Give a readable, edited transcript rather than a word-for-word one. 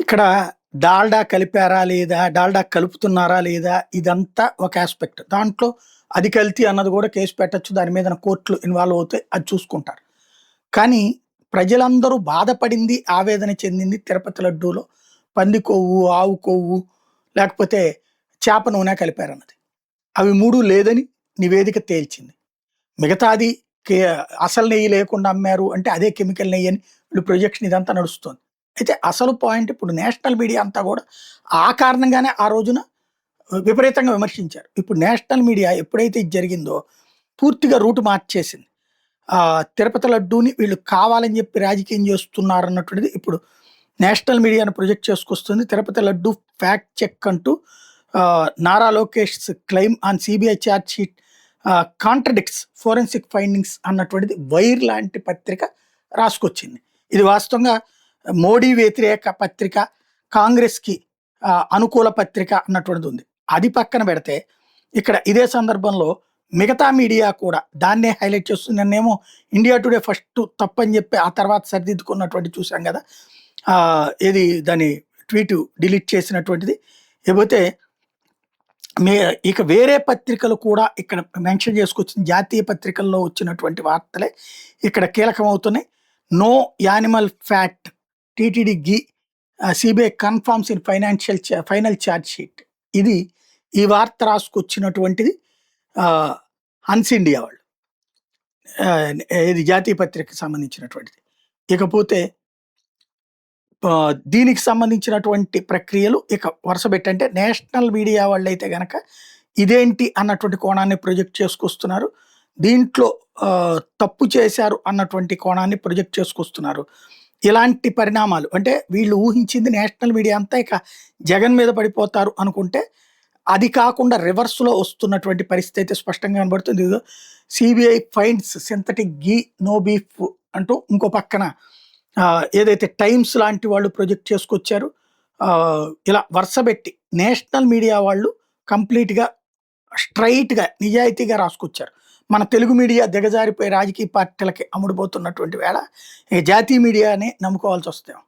ఇక్కడ డాల్డా కలిపారా లేదా? డాల్డా కలుపుతున్నారా లేదా? ఇదంతా ఒక యాస్పెక్ట్. దాంట్లో అది కల్తీ అన్నది కూడా కేసు పెట్టొచ్చు. దాని మీదన కోర్టులు ఇన్వాల్వ్ అవుతాయి. అది చూసుకుంటారు. కానీ ప్రజలందరూ బాధపడింది, ఆవేదన చెందింది తిరుపతి లడ్డూలో పంది కొవ్వు, ఆవు కొవ్వు లేకపోతే చేప నూనె కలిపారన్నది. అవి 3 లేదని నివేదిక తేల్చింది. మిగతాది కే అసలు నెయ్యి లేకుండా అమ్మారు అంటే అదే కెమికల్ నెయ్యి అని వీళ్ళు ప్రొజెక్షన్ ఇదంతా నడుస్తుంది. అయితే అసలు పాయింట్ ఇప్పుడు నేషనల్ మీడియా అంతా కూడా ఆ కారణంగానే ఆ రోజున విపరీతంగా విమర్శించారు. ఇప్పుడు నేషనల్ మీడియా ఎప్పుడైతే ఇది జరిగిందో పూర్తిగా రూట్ మార్చేసింది. తిరుపతి లడ్డూని వీళ్ళు కావాలని చెప్పి రాజకీయం చేస్తున్నారన్నటువంటిది ఇప్పుడు నేషనల్ మీడియాను ప్రొజెక్ట్ చేసుకొస్తుంది. తిరుపతి లడ్డూ ఫ్యాక్ట్ చెక్ అంటూ Nara Lokesh claim on CBI charge sheet contradicts forensic findings అన్నటువంటిది వైర్ లాంటి పత్రిక రాసుకొచ్చింది. ఇది వాస్తవంగా మోడీ వ్యతిరేక పత్రిక, కాంగ్రెస్కి అనుకూల పత్రిక అన్నటువంటిది ఉంది. అది పక్కన పెడితే ఇక్కడ ఇదే సందర్భంలో మిగతా మీడియా కూడా దాన్నే హైలైట్ చేస్తుంది. నిన్నేమో ఇండియా టుడే ఫస్ట్ తప్పని చెప్పి ఆ తర్వాత సరిదిద్దుకున్నటువంటి చూసాం కదా. ఏది దాని ట్వీట్ డిలీట్ చేసినటువంటిది. లేకపోతే ఇక వేరే పత్రికలు కూడా ఇక్కడ మెన్షన్ చేసుకొచ్చింది. జాతీయ పత్రికల్లో వచ్చినటువంటి వార్తలే ఇక్కడ కీలకమవుతున్నాయి. No animal fat TTD ghee CBI confirms in final charge sheet. ఇది ఈ వార్త రాసుకొచ్చినటువంటిది హన్స్ ఇండియా వాళ్ళు, ఇది జాతీయ పత్రికకి సంబంధించినటువంటిది. ఇకపోతే దీనికి సంబంధించినటువంటి ప్రక్రియలు ఇక వరుసపెట్టి అంటే నేషనల్ మీడియా వాళ్ళు అయితే గనక ఇదేంటి అన్నటువంటి కోణాన్ని ప్రొజెక్ట్ చేసుకొస్తున్నారు. దీంట్లో తప్పు చేశారు అన్నటువంటి కోణాన్ని ప్రొజెక్ట్ చేసుకొస్తున్నారు. ఇలాంటి పరిణామాలు అంటే వీళ్ళు ఊహించింది నేషనల్ మీడియా అంతా ఇక జగన్ మీద పడిపోతారు అనుకుంటే అది కాకుండా రివర్స్లో వస్తున్నటువంటి పరిస్థితి అయితే స్పష్టంగా కనబడుతుంది. సిబిఐ ఫైండ్స్ సింథటిక్ ఘీ నో బీఫ్ అంటూ ఇంకో పక్కన ఏదైతే టైమ్స్ లాంటి వాళ్ళు ప్రొజెక్ట్ చేసుకొచ్చారు. ఇలా వరుసపెట్టి నేషనల్ మీడియా వాళ్ళు కంప్లీట్గా స్ట్రైట్గా నిజాయితీగా రాసుకొచ్చారు. మన తెలుగు మీడియా దిగజారిపోయి రాజకీయ పార్టీలకి అమ్ముడుపోతున్నటువంటి వేళ జాతీయ మీడియానే నమ్ముకోవాల్సి వస్తాం.